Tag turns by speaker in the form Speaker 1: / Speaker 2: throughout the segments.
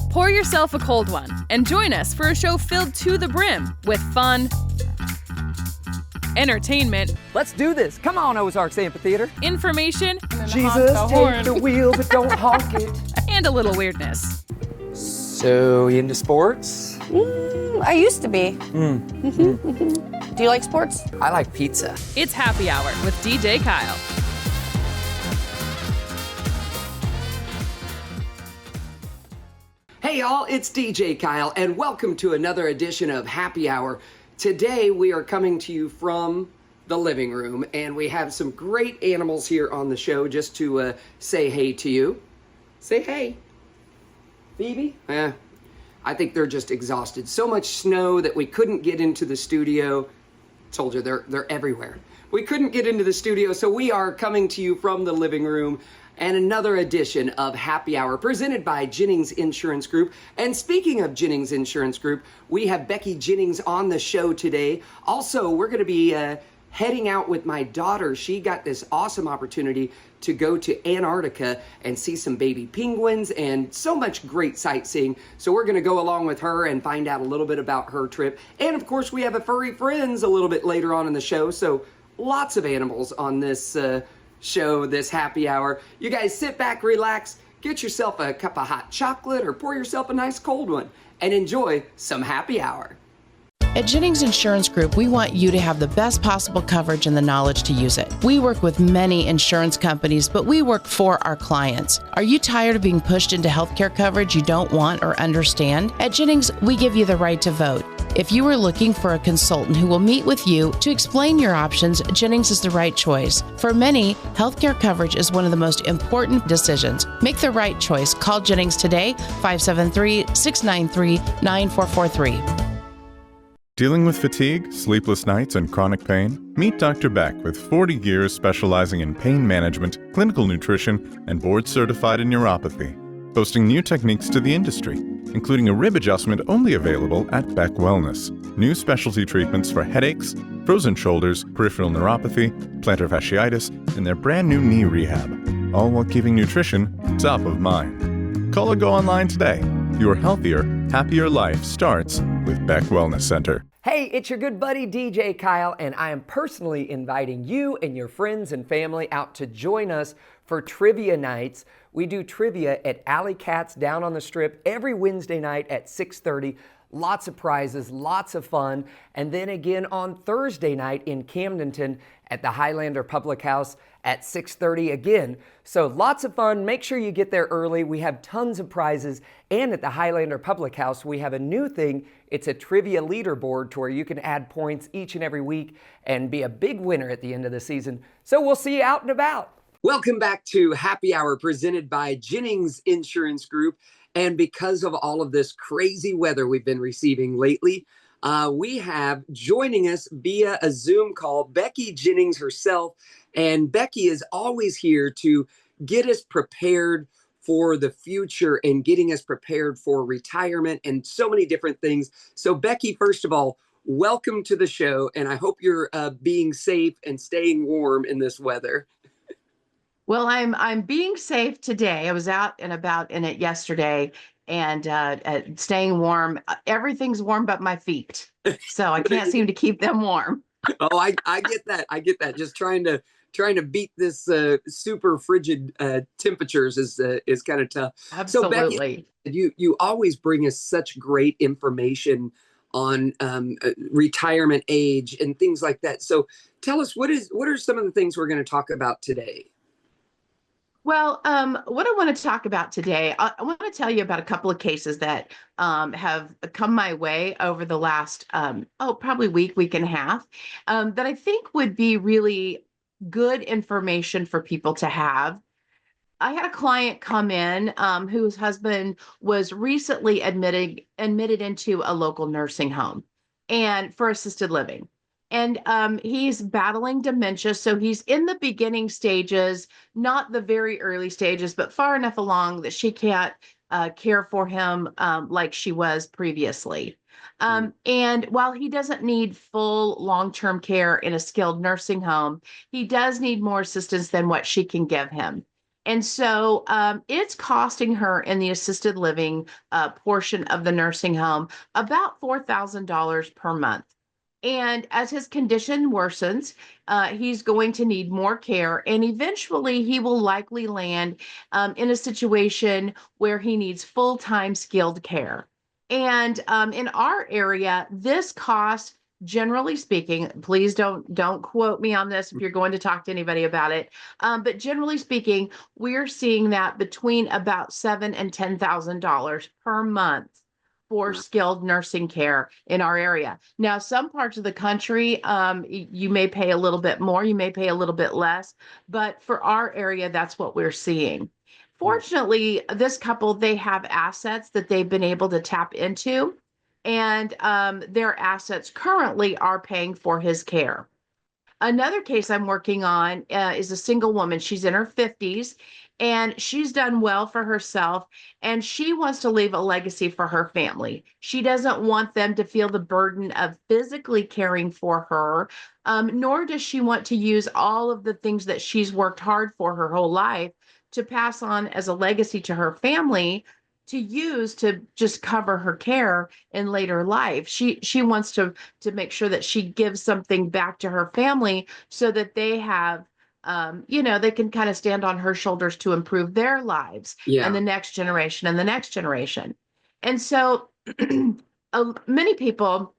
Speaker 1: Pour yourself a cold one and join us for a show filled to the brim with fun, entertainment.
Speaker 2: Let's do this. Come on, Ozarks Amphitheater.
Speaker 1: Information.
Speaker 2: Jesus, take the wheel, but don't honk it.
Speaker 1: And a little weirdness.
Speaker 2: So, you into sports?
Speaker 3: I used to be. Do you like sports?
Speaker 2: I like pizza.
Speaker 1: It's Happy Hour with DJ Kyle.
Speaker 4: Hey y'all, it's DJ Kyle, and welcome to another edition of Happy Hour. Today we are coming to you from the living room, and we have some great animals here on the show just to say hey to you. Say hey. Phoebe? I think they're just exhausted. So much snow that we couldn't get into the studio. Told you, they're everywhere. We couldn't get into the studio, so we are coming to you from the living room and another edition of Happy Hour presented by Jennings Insurance Group. And speaking of Jennings Insurance Group, we have Becky Jennings on the show today. Also, we're going to be heading out with my daughter. She got this awesome opportunity to go to Antarctica and see some baby penguins and so much great sightseeing. So we're going to go along with her and find out a little bit about her trip. And of course, we have a furry friends a little bit later on in the show. So lots of animals on this show, this happy hour. You guys sit back, relax, get yourself a cup of hot chocolate or pour yourself a nice cold one and enjoy some happy hour.
Speaker 5: At Jennings Insurance Group, we want you to have the best possible coverage and the knowledge to use it. We work with many insurance companies, but we work for our clients. Are you tired of being pushed into healthcare coverage you don't want or understand? At Jennings, we give you the right to vote. If you are looking for a consultant who will meet with you to explain your options, Jennings is the right choice. For many, healthcare coverage is one of the most important decisions. Make the right choice. Call Jennings today, 573-693-9443.
Speaker 6: Dealing with fatigue, sleepless nights, and chronic pain? Meet Dr. Beck with 40 years specializing in pain management, clinical nutrition, and board-certified in neuropathy. Boasting new techniques to the industry, including a rib adjustment only available at Beck Wellness. New specialty treatments for headaches, frozen shoulders, peripheral neuropathy, plantar fasciitis, and their brand new knee rehab. All while keeping nutrition top of mind. Call or go online today. Your healthier, happier life starts with Beck Wellness Center.
Speaker 2: Hey, it's your good buddy DJ Kyle, and I am personally inviting you and your friends and family out to join us for trivia nights. We do trivia at Alley Cats down on the Strip every Wednesday night at 6:30. Lots of prizes, lots of fun. And then again on Thursday night in Camdenton at the Highlander Public House at 6:30 again. So lots of fun. Make sure you get there early. We have tons of prizes. And at the Highlander Public House, we have a new thing. It's a trivia leaderboard to where you can add points each and every week and be a big winner at the end of the season. So we'll see you out and about.
Speaker 4: Welcome back to Happy Hour presented by Jennings Insurance Group. And because of all of this crazy weather we've been receiving lately, we have joining us via a Zoom call, Becky Jennings herself. And Becky is always here to get us prepared for the future and getting us prepared for retirement and so many different things. So Becky, first of all, welcome to the show. And I hope you're being safe and staying warm in this weather.
Speaker 5: Well, I'm being safe today. I was out and about in it yesterday and staying warm. Everything's warm but my feet. So I can't seem to keep them warm.
Speaker 4: Oh, I get that. I get that. Just trying to beat this super frigid temperatures is kind of tough.
Speaker 5: Absolutely.
Speaker 4: So Becky, you always bring us such great information on retirement age and things like that. So tell us, what are some of the things we're going to talk about today?
Speaker 5: Well, what I want to talk about today, I want to tell you about a couple of cases that have come my way over the last, probably week and a half, that I think would be really good information for people to have. I had a client come in whose husband was recently admitted into a local nursing home and for assisted living. And he's battling dementia. So he's in the beginning stages, not the very early stages, but far enough along that she can't care for him like she was previously. And while he doesn't need full long-term care in a skilled nursing home, he does need more assistance than what she can give him. And so it's costing her in the assisted living portion of the nursing home about $4,000 per month. And as his condition worsens, he's going to need more care. And eventually, he will likely land in a situation where he needs full time skilled care. And in our area, this cost, generally speaking, please don't quote me on this if you're going to talk to anybody about it. But generally speaking, we're seeing that between about $7,000 and $10,000 per month for skilled nursing care in our area. Now, some parts of the country, you may pay a little bit more, you may pay a little bit less, but for our area, that's what we're seeing. Fortunately, this couple, they have assets that they've been able to tap into, and their assets currently are paying for his care. Another case I'm working on is a single woman. She's in her 50s and she's done well for herself, and she wants to leave a legacy for her family. She doesn't want them to feel the burden of physically caring for her, nor does she want to use all of the things that she's worked hard for her whole life to pass on as a legacy to her family to use to just cover her care in later life. She wants to make sure that she gives something back to her family so that they have they can kind of stand on her shoulders to improve their lives and the next generation and the next generation. And so many people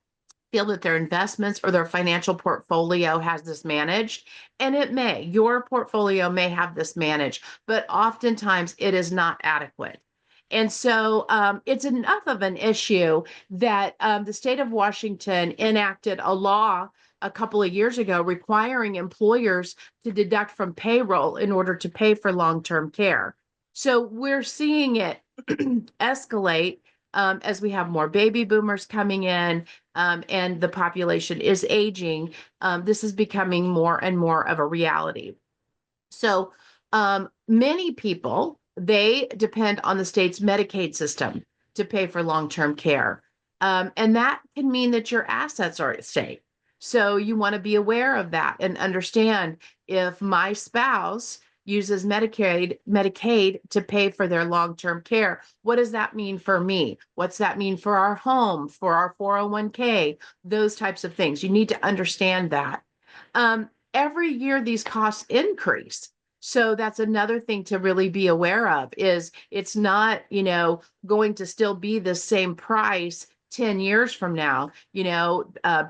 Speaker 5: feel that their investments or their financial portfolio has this managed, and it may. Your portfolio may have this managed, but oftentimes it is not adequate. And so it's enough of an issue that the state of Washington enacted a law a couple of years ago requiring employers to deduct from payroll in order to pay for long-term care. So we're seeing it escalate as we have more baby boomers coming in and the population is aging. This is becoming more and more of a reality. So many people, they depend on the state's Medicaid system to pay for long-term care. And that can mean that your assets are at stake. So you want to be aware of that and understand if my spouse uses Medicaid to pay for their long-term care, what does that mean for me? What's that mean for our home, for our 401k, those types of things? You need to understand that. Every year these costs increase. So that's another thing to really be aware of is it's not, going to still be the same price 10 years from now.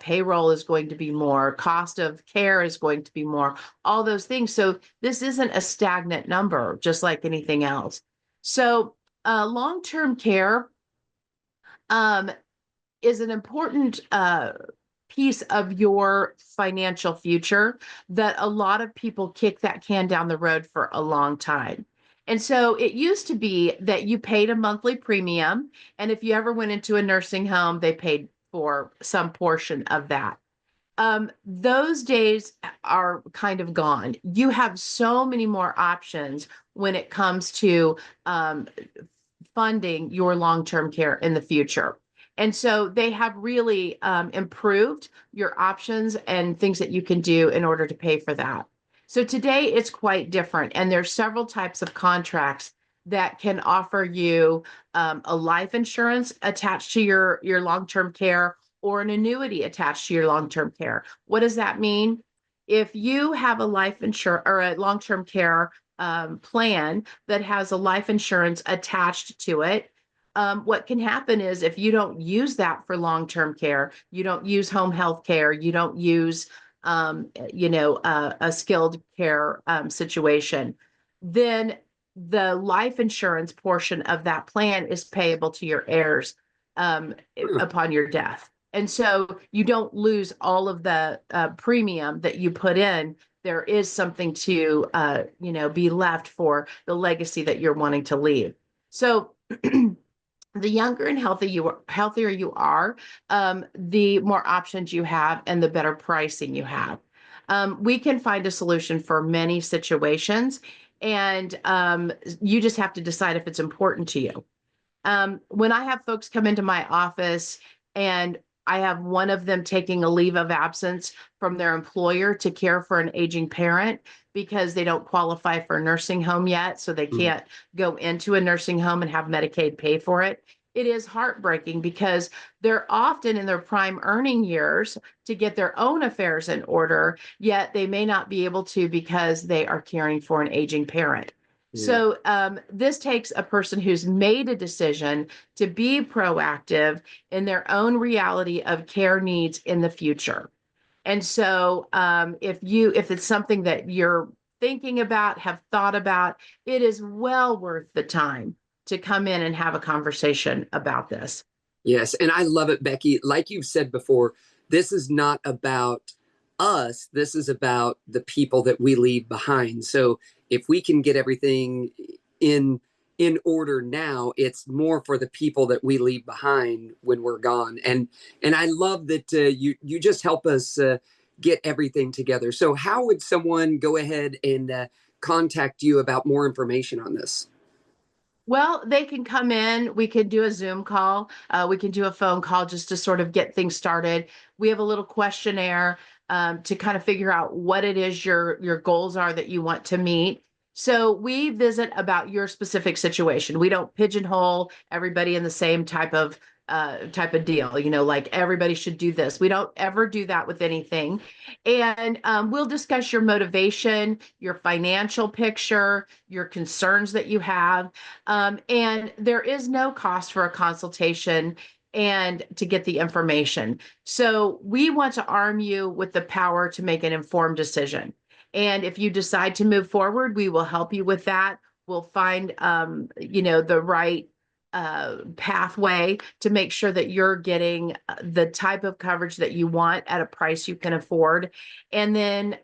Speaker 5: Payroll is going to be more, cost of care is going to be more, all those things. So this isn't a stagnant number, just like anything else. So long-term care is an important piece of your financial future that a lot of people kick that can down the road for a long time. And so it used to be that you paid a monthly premium, and if you ever went into a nursing home, they paid for some portion of that. Those days are kind of gone. You have so many more options when it comes to funding your long-term care in the future. And so they have really improved your options and things that you can do in order to pay for that. So today it's quite different. And there's several types of contracts that can offer you a life insurance attached to your long-term care or an annuity attached to your long-term care. What does that mean? If you have a life insurance or a long-term care plan that has a life insurance attached to it, what can happen is if you don't use that for long-term care, you don't use home health care, you don't use, a skilled care situation, then the life insurance portion of that plan is payable to your heirs upon your death. And so you don't lose all of the premium that you put in. There is something to, be left for the legacy that you're wanting to leave. So the younger and healthier you are, the more options you have and the better pricing you have. We can find a solution for many situations, and you just have to decide if it's important to you. When I have folks come into my office and I have one of them taking a leave of absence from their employer to care for an aging parent because they don't qualify for a nursing home yet. So they can't go into a nursing home and have Medicaid pay for it. It is heartbreaking because they're often in their prime earning years to get their own affairs in order, yet they may not be able to because they are caring for an aging parent. So this takes a person who's made a decision to be proactive in their own reality of care needs in the future. And so if it's something that you're thinking about, have thought about, it is well worth the time to come in and have a conversation about this.
Speaker 4: Yes, and I love it, Becky. Like you've said before, this is not about us. This is about the people that we leave behind. So if we can get everything in order now, it's more for the people that we leave behind when we're gone. And I love that you just help us get everything together. So how would someone go ahead and contact you about more information on this?
Speaker 5: Well, they can come in. We can do a Zoom call. We can do a phone call just to sort of get things started. We have a little questionnaire to kind of figure out what it is your goals are that you want to meet. So we visit about your specific situation. We don't pigeonhole everybody in the same type of deal, like everybody should do this. We don't ever do that with anything. And we'll discuss your motivation, your financial picture, your concerns that you have. And there is no cost for a consultation and to get the information. So we want to arm you with the power to make an informed decision. And if you decide to move forward, we will help you with that. We'll find, the right pathway to make sure that you're getting the type of coverage that you want at a price you can afford. And then,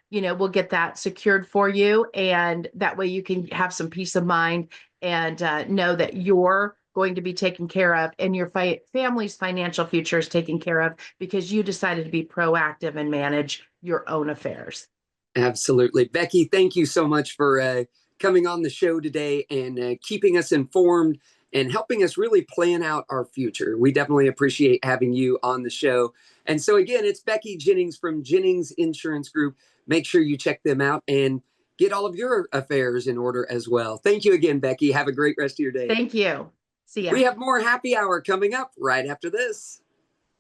Speaker 5: we'll get that secured for you. And that way you can have some peace of mind and know that you're going to be taken care of and your family's financial future is taken care of because you decided to be proactive and manage your own affairs.
Speaker 4: Absolutely. Becky, thank you so much for coming on the show today and keeping us informed and helping us really plan out our future. We definitely appreciate having you on the show. And so again, it's Becky Jennings from Jennings Insurance Group. Make sure you check them out and get all of your affairs in order as well. Thank you again, Becky. Have a great rest of your day.
Speaker 5: Thank you. See ya.
Speaker 4: We have more happy hour coming up right after this.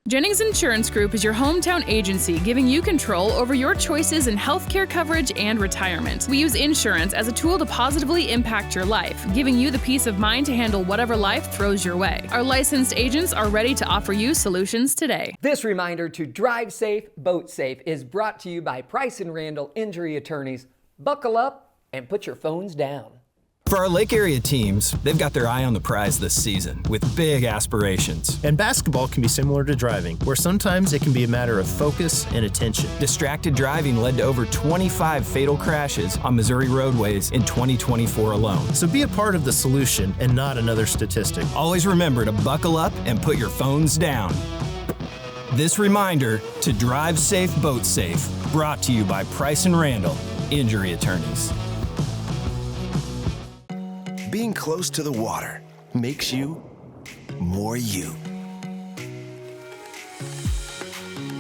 Speaker 1: Jennings Insurance Group is your hometown agency giving you control over your choices in healthcare coverage and retirement. We use insurance as a tool to positively impact your life, giving you the peace of mind to handle whatever life throws your way. Our licensed agents are ready to offer you solutions today.
Speaker 2: This reminder to drive safe, boat safe is brought to you by Price & Randall Injury Attorneys. Buckle up and put your phones down.
Speaker 7: For our Lake Area teams, they've got their eye on the prize this season with big aspirations.
Speaker 8: And basketball can be similar to driving, where sometimes it can be a matter of focus and attention.
Speaker 7: Distracted driving led to over 25 fatal crashes on Missouri roadways in 2024 alone.
Speaker 8: So be a part of the solution and not another statistic.
Speaker 7: Always remember to buckle up and put your phones down. This reminder to drive safe, boat safe, brought to you by Price & Randall Injury Attorneys.
Speaker 9: Being close to the water makes you more you.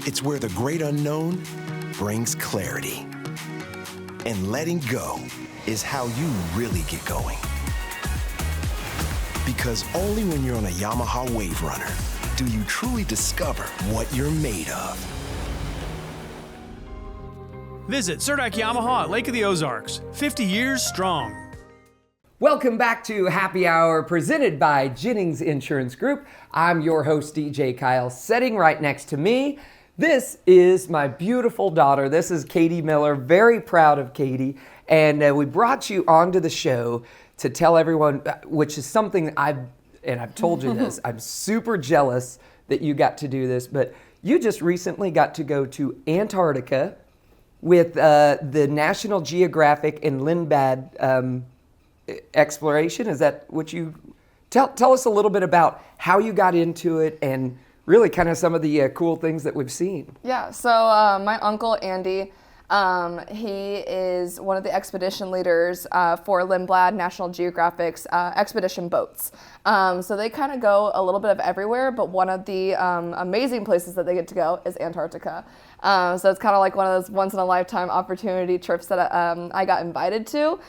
Speaker 9: It's where the great unknown brings clarity. And letting go is how you really get going. Because only when you're on a Yamaha Wave Runner do you truly discover what you're made of.
Speaker 10: Visit Surdak Yamaha at Lake of the Ozarks, 50 years strong.
Speaker 2: Welcome back to Happy Hour presented by Jennings Insurance Group. I'm your host, DJ Kyle. Sitting right next to me, this is my beautiful daughter. This is Katie Miller. Very proud of Katie. And we brought you onto the show to tell everyone, which is something I've told you this, I'm super jealous that you got to do this, but you just recently got to go to Antarctica with the National Geographic and Lindblad exploration. Is that what you tell us a little bit about how you got into it and really kind of some of the cool things that we've seen?
Speaker 11: Yeah, so my uncle Andy
Speaker 3: He is one of the expedition leaders for Lindblad National Geographic's expedition boats. So they kind of go a little bit of everywhere, but one of the amazing places that they get to go is Antarctica. So it's kind of like one of those once-in-a-lifetime opportunity trips that I got invited to.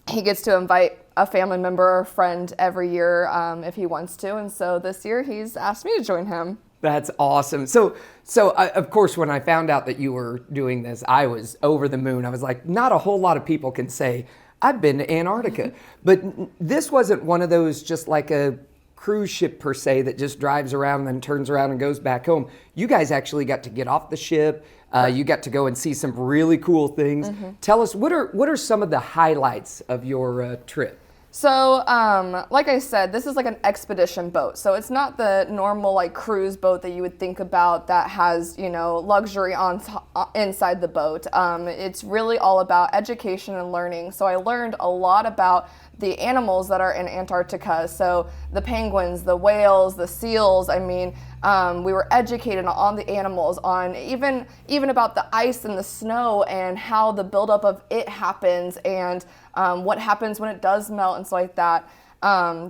Speaker 3: He gets to invite a family member or friend every year if he wants to, and so this year he's asked me to join him.
Speaker 2: That's awesome. So of course, when I found out that you were doing this, I was over the moon. I was like, not a whole lot of people can say, I've been to Antarctica. But this wasn't one of those just like a cruise ship per se that just drives around and then turns around and goes back home. You guys actually got to get off the ship. You got to go and see some really cool things. Mm-hmm. Tell us, what are some of the highlights of your trip?
Speaker 3: So, like I said, this is like an expedition boat. So it's not the normal like cruise boat that you would think about that has, luxury inside the boat. It's really all about education and learning. So I learned a lot about the animals that are in Antarctica. So the penguins, the whales, the seals. I mean, we were educated on the animals, on even about the ice and the snow and how the buildup of it happens, and what happens when it does melt and stuff like that.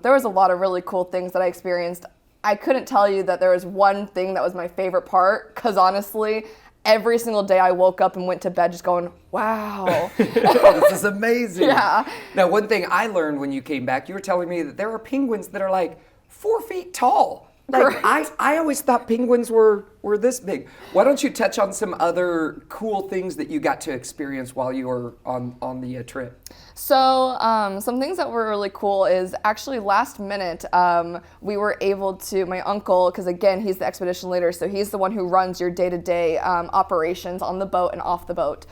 Speaker 3: There was a lot of really cool things that I experienced. I couldn't tell you that there was one thing that was my favorite part, because honestly, every single day I woke up and went to bed just going, wow.
Speaker 2: This is amazing.
Speaker 3: Yeah.
Speaker 2: Now, one thing I learned when you came back, you were telling me that there are penguins that are like 4 feet tall. Like, I always thought penguins were this big. Why don't you touch on some other cool things that you got to experience while you were on the trip?
Speaker 3: So some things that were really cool is actually last minute we were able to, my uncle, because again, he's the expedition leader, so he's the one who runs your day-to-day operations on the boat and off the boat.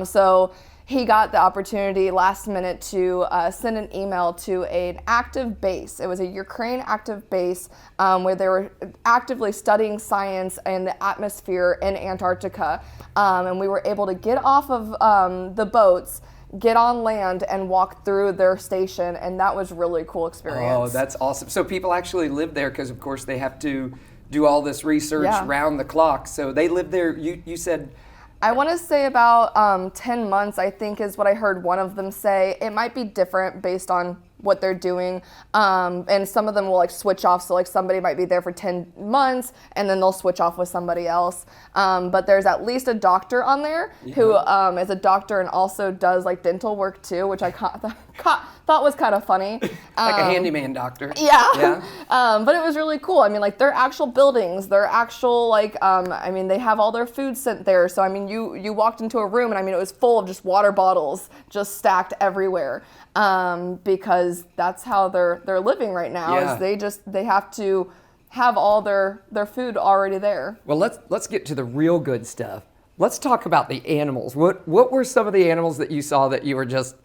Speaker 3: So he got the opportunity last minute to send an email to an active base. It was a Ukraine active base where they were actively studying science and the atmosphere in Antarctica. And we were able to get off of the boats, get on land, and walk through their station. And that was really cool experience.
Speaker 2: Oh, that's awesome. So people actually live there because, of course, they have to do all this research round the clock. So they live there, you said...
Speaker 3: I want to say about 10 months, I think, is what I heard one of them say. It might be different based on what they're doing. And some of them will like switch off. So like somebody might be there for 10 months and then they'll switch off with somebody else. But there's at least a doctor on there who is a doctor and also does like dental work too, which I thought was kind of funny.
Speaker 2: Like a handyman doctor.
Speaker 3: Yeah. But it was really cool. I mean, like they're actual buildings, they're actual like, I mean, they have all their food sent there. So I mean, you walked into a room and I mean, it was full of just water bottles just stacked everywhere. Because that's how they're living right now. Is they have to have all their food already there.
Speaker 2: Well, let's get to the real good stuff. Let's talk about the animals. What were some of the animals that you saw that you were just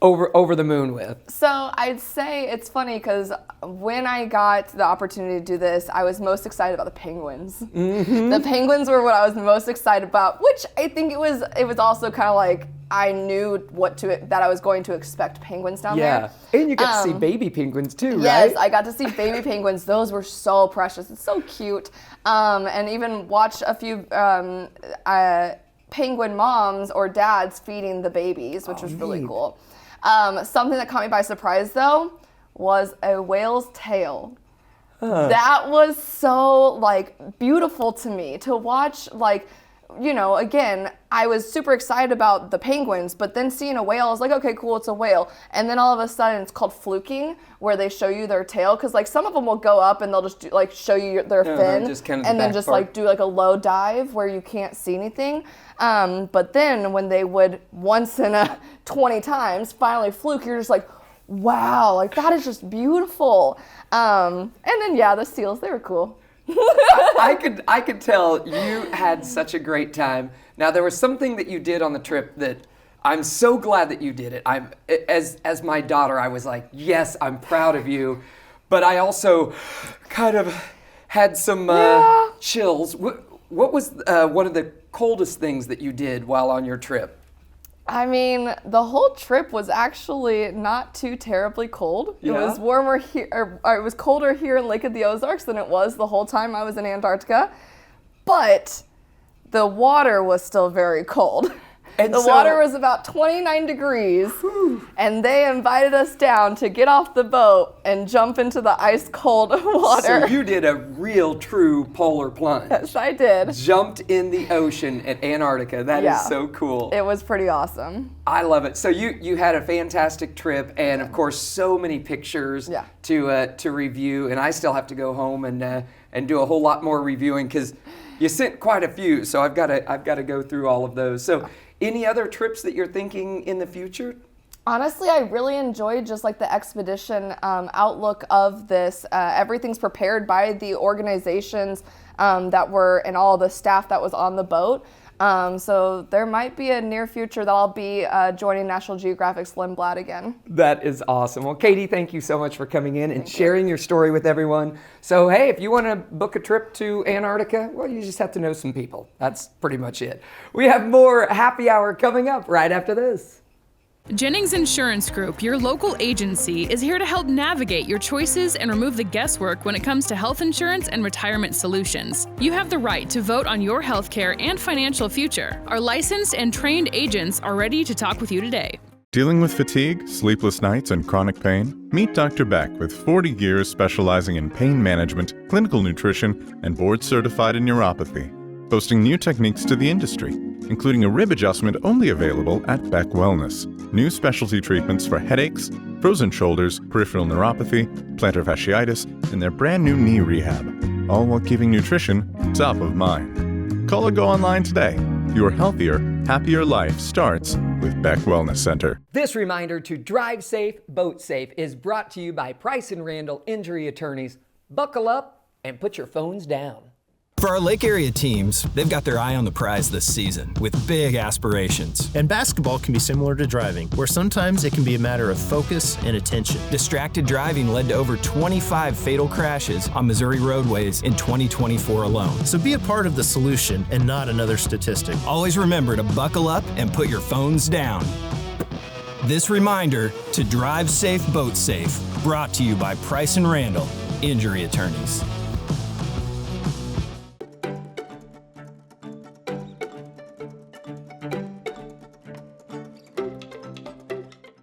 Speaker 2: over the moon with?
Speaker 3: So I'd say it's funny because when I got the opportunity to do this, I was most excited about the penguins. Mm-hmm. The penguins were what I was most excited about, which I think it was also kind of like I knew that I was going to expect penguins down there.
Speaker 2: Yeah, and you got to see baby penguins too, right?
Speaker 3: Yes, I got to see baby penguins. Those were so precious. It's so cute. And even watch a few penguin moms or dads feeding the babies, which was really cool. Something that caught me by surprise, though, was a whale's tail. That was so, like, beautiful to me to watch, like, again, I was super excited about the penguins, but then seeing a whale, I was like, okay, cool, it's a whale. And then all of a sudden, it's called fluking, where they show you their tail, because, like, some of them will go up and they'll just, show you their fin, and then just, like, do, like, a low dive where you can't see anything. But then when they would, once in 20 times, finally fluke, you're just like, wow, like, that is just beautiful. And then, the seals, they were cool.
Speaker 2: I could tell you had such a great time. Now, there was something that you did on the trip that I'm so glad that you did it. As my daughter, I was like, yes, I'm proud of you. But I also kind of had some chills. What was one of the coldest things that you did while on your trip?
Speaker 3: I mean, the whole trip was actually not too terribly cold. It was warmer here, or it was colder here in Lake of the Ozarks than it was the whole time I was in Antarctica. But the water was still very cold.
Speaker 2: And
Speaker 3: the
Speaker 2: so-
Speaker 3: water was about 29 degrees, and they invited us down to get off the boat and jump into the ice cold water.
Speaker 2: So you did a real true polar plunge.
Speaker 3: Yes, I did.
Speaker 2: Jumped in the ocean at Antarctica. That is so cool.
Speaker 3: It was pretty awesome.
Speaker 2: I love it. So you had a fantastic trip, and of course, so many pictures to review. And I still have to go home and do a whole lot more reviewing because you sent quite a few. So I've got to go through all of those. So any other trips that you're thinking in the future?
Speaker 3: Honestly, I really enjoyed just like the expedition outlook of this. Everything's prepared by the organizations that were and all the staff that was on the boat. So there might be a near future that I'll be joining National Geographic's Lindblad again.
Speaker 2: That is awesome. Well, Katie, thank you so much for coming in and sharing your story with everyone. So, hey, if you want to book a trip to Antarctica, well, you just have to know some people. That's pretty much it. We have more happy hour coming up right after this.
Speaker 1: Jennings Insurance Group, your local agency, is here to help navigate your choices and remove the guesswork when it comes to health insurance and retirement solutions. You have the right to vote on your healthcare and financial future. Our licensed and trained agents are ready to talk with you today.
Speaker 6: Dealing with fatigue, sleepless nights, and chronic pain? Meet Dr. Beck with 40 years specializing in pain management, clinical nutrition, and board-certified in neuropathy. Boasting new techniques to the industry, including a rib adjustment only available at Beck Wellness. New specialty treatments for headaches, frozen shoulders, peripheral neuropathy, plantar fasciitis, and their brand new knee rehab. All while keeping nutrition top of mind. Call or go online today. Your healthier, happier life starts with Beck Wellness Center.
Speaker 2: This reminder to drive safe, boat safe is brought to you by Price & Randall Injury Attorneys. Buckle up and put your phones down.
Speaker 7: For our Lake Area teams, they've got their eye on the prize this season with big aspirations.
Speaker 8: And basketball can be similar to driving, where sometimes it can be a matter of focus and attention.
Speaker 7: Distracted driving led to over 25 fatal crashes on Missouri roadways in 2024 alone.
Speaker 8: So be a part of the solution and not another statistic.
Speaker 7: Always remember to buckle up and put your phones down. This reminder to drive safe, boat safe, brought to you by Price & Randall Injury Attorneys.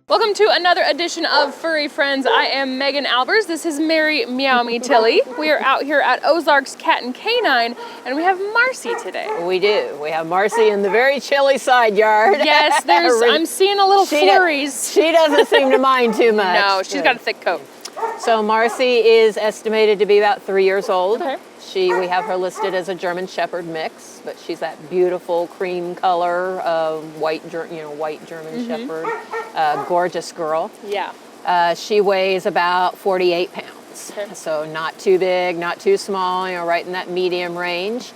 Speaker 1: Welcome to another edition of Furry Friends. I am Megan Albers. This is Mary Meow Me Tilly. We are out here at Ozarks Cat and Canine, and we have Marcy today.
Speaker 11: We do. We have Marcy in the very chilly side yard.
Speaker 1: Yes, I'm seeing a little flurries.
Speaker 11: She doesn't seem to mind too much.
Speaker 1: No, she's got a thick coat.
Speaker 11: So Marcy is estimated to be about 3 years old.
Speaker 1: Okay.
Speaker 11: We have her listed as a German Shepherd mix, but she's that beautiful cream color, white German Shepherd, gorgeous girl.
Speaker 1: Yeah.
Speaker 11: She weighs about 48 pounds, so not too big, not too small, right in that medium range.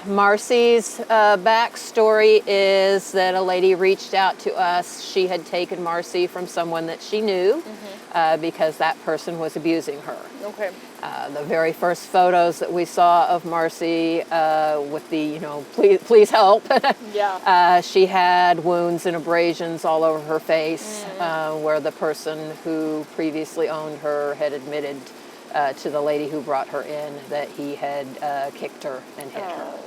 Speaker 11: Marcy's backstory is that a lady reached out to us. She had taken Marcy from someone that she knew because that person was abusing her.
Speaker 1: Okay.
Speaker 11: The very first photos that we saw of Marcy with the, please help.
Speaker 1: Yeah.
Speaker 11: She had wounds and abrasions all over her face where the person who previously owned her had admitted to the lady who brought her in that he had kicked her and hit her.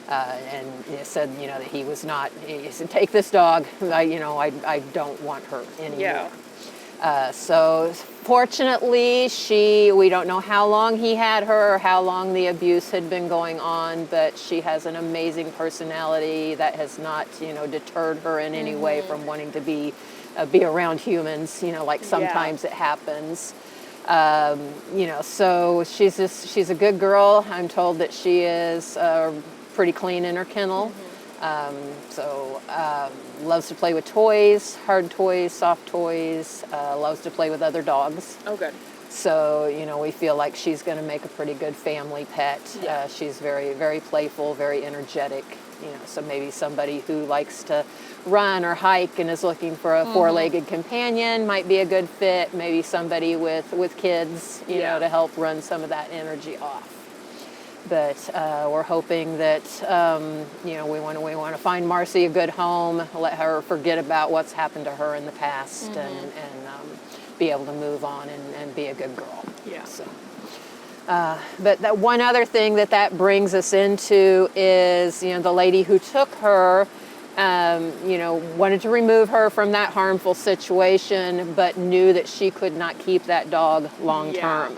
Speaker 11: And said, that he was not, he said, take this dog, I don't want her anymore.
Speaker 1: Yeah.
Speaker 11: So fortunately, we don't know how long he had her or how long the abuse had been going on, but she has an amazing personality that has not, deterred her in any way from wanting to be around humans, like sometimes it happens. So she's a good girl. I'm told that she is pretty clean in her kennel. Loves to play with toys, hard toys, soft toys, loves to play with other dogs.
Speaker 1: Oh, good.
Speaker 11: So, we feel like she's going to make a pretty good family pet.
Speaker 1: Yeah.
Speaker 11: She's very, very playful, very energetic. So maybe somebody who likes to run or hike and is looking for a four-legged companion might be a good fit. Maybe somebody with kids, to help run some of that energy off. But we're hoping that we want to find Marcy a good home, let her forget about what's happened to her in the past, and be able to move on and be a good girl.
Speaker 1: Yeah.
Speaker 11: But that one other thing that brings us into is, the lady who took her, wanted to remove her from that harmful situation, but knew that she could not keep that dog long term.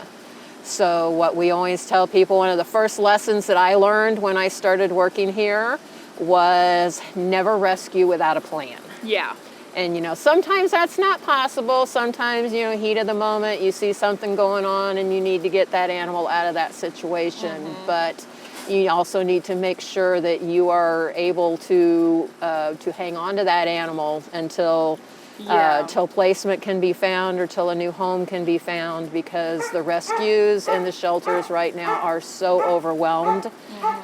Speaker 11: So what we always tell people, one of the first lessons that I learned when I started working here was never rescue without a plan.
Speaker 1: Yeah.
Speaker 11: And, sometimes that's not possible. Sometimes, heat of the moment, you see something going on and you need to get that animal out of that situation. But you also need to make sure that you are able to hang on to that animal until till placement can be found or till a new home can be found, because the rescues and the shelters right now are so overwhelmed.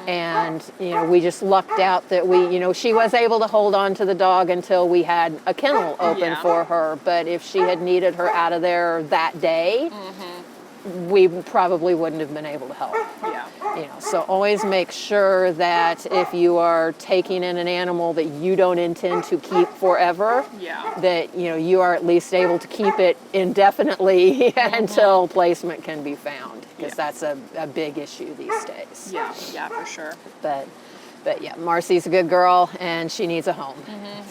Speaker 11: And, we just lucked out that she was able to hold on to the dog until we had a kennel open for her. But if she had needed her out of there that day, we probably wouldn't have been able to help. So always make sure that if you are taking in an animal that you don't intend to keep forever, that you are at least able to keep it indefinitely until placement can be found, because that's a big issue these days.
Speaker 1: Yeah, for sure.
Speaker 11: But yeah, Marcy's a good girl, and she needs a home.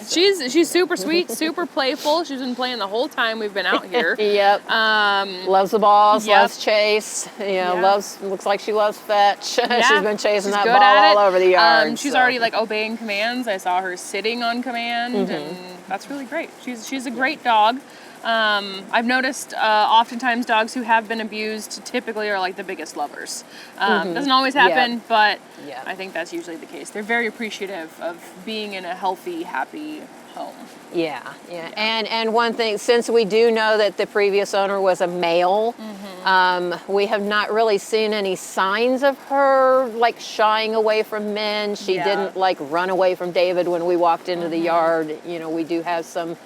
Speaker 1: She's super sweet, super playful. She's been playing the whole time we've been out here.
Speaker 11: Loves the balls, loves chase. Looks like she loves fetch. She's been chasing that ball all over the yard.
Speaker 1: She's already obeying commands. I saw her sitting on command, and that's really great. She's a great dog. I've noticed oftentimes dogs who have been abused typically are the biggest lovers. Doesn't always happen, but I think that's usually the case. They're very appreciative of being in a healthy, happy home.
Speaker 11: Yeah. And one thing, since we do know that the previous owner was a male, we have not really seen any signs of her shying away from men. She didn't run away from David when we walked into the yard. We do have some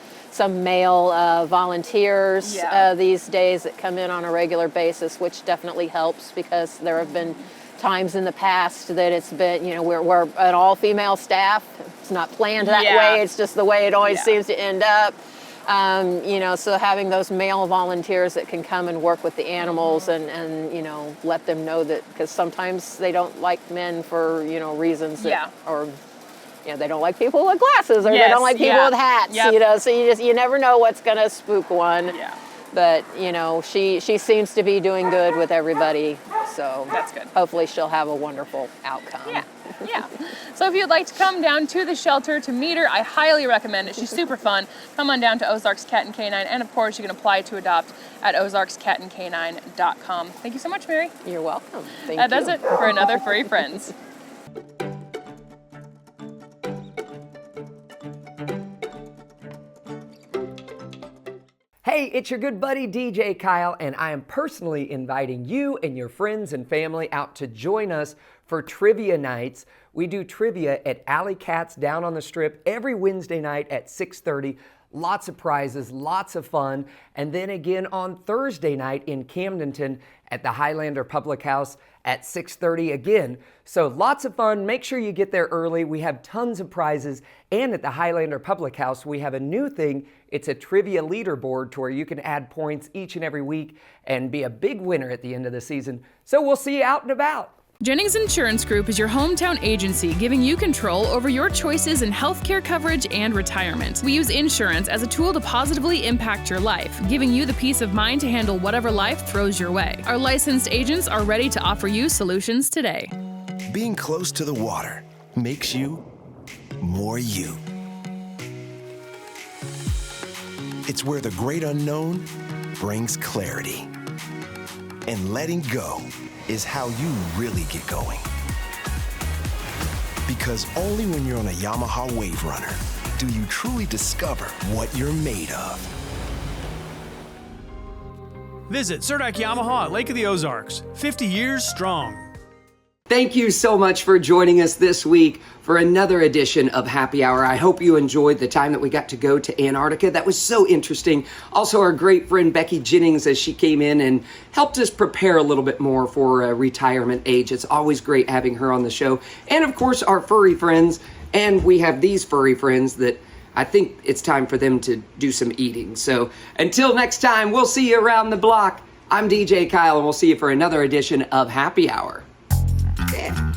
Speaker 11: male volunteers these days that come in on a regular basis, which definitely helps, because there have been times in the past that it's been, we're an all-female staff. It's not planned that way. It's just the way it always seems to end up. So having those male volunteers that can come and work with the animals and let them know that, because sometimes they don't like men for, reasons that, or they don't like people with glasses, or they don't like people with hats, so you never know what's going to spook one. But, she seems to be doing good with everybody, so
Speaker 1: that's good.
Speaker 11: Hopefully she'll have a wonderful outcome.
Speaker 1: So if you'd like to come down to the shelter to meet her, I highly recommend it. She's super fun. Come on down to Ozarks Cat and Canine, and of course you can apply to adopt at ozarkscatandcanine.com. Thank you so much, Mary.
Speaker 11: You're welcome. Thank you.
Speaker 1: That does it for another Furry Friends.
Speaker 2: Hey, it's your good buddy DJ Kyle, and I am personally inviting you and your friends and family out to join us for trivia nights. We do trivia at Alley Cats down on the Strip every Wednesday night at 6:30. Lots of prizes, lots of fun. And then again on Thursday night in Camdenton at the Highlander Public House at 6:30 again. So lots of fun. Make sure you get there early. We have tons of prizes. And at the Highlander Public House, we have a new thing. It's a trivia leaderboard to where you can add points each and every week and be a big winner at the end of the season. So we'll see you out and about.
Speaker 1: Jennings Insurance Group is your hometown agency, giving you control over your choices in healthcare coverage and retirement. We use insurance as a tool to positively impact your life, giving you the peace of mind to handle whatever life throws your way. Our licensed agents are ready to offer you solutions today.
Speaker 9: Being close to the water makes you more you. It's where the great unknown brings clarity. And letting go is how you really get going. Because only when you're on a Yamaha Wave Runner do you truly discover what you're made of.
Speaker 10: Visit Surdak Yamaha at Lake of the Ozarks, 50 years strong.
Speaker 4: Thank you so much for joining us this week for another edition of Happy Hour. I hope you enjoyed the time that we got to go to Antarctica. That was so interesting. Also, our great friend Becky Jennings, as she came in and helped us prepare a little bit more for retirement age. It's always great having her on the show. And of course, our furry friends. And we have these furry friends that I think it's time for them to do some eating. So until next time, we'll see you around the block. I'm DJ Kyle, and we'll see you for another edition of Happy Hour. Yeah.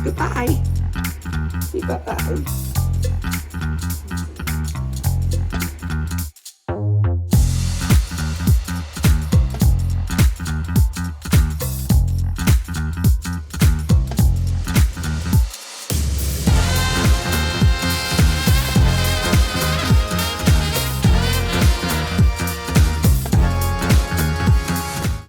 Speaker 4: Goodbye. Bye-bye.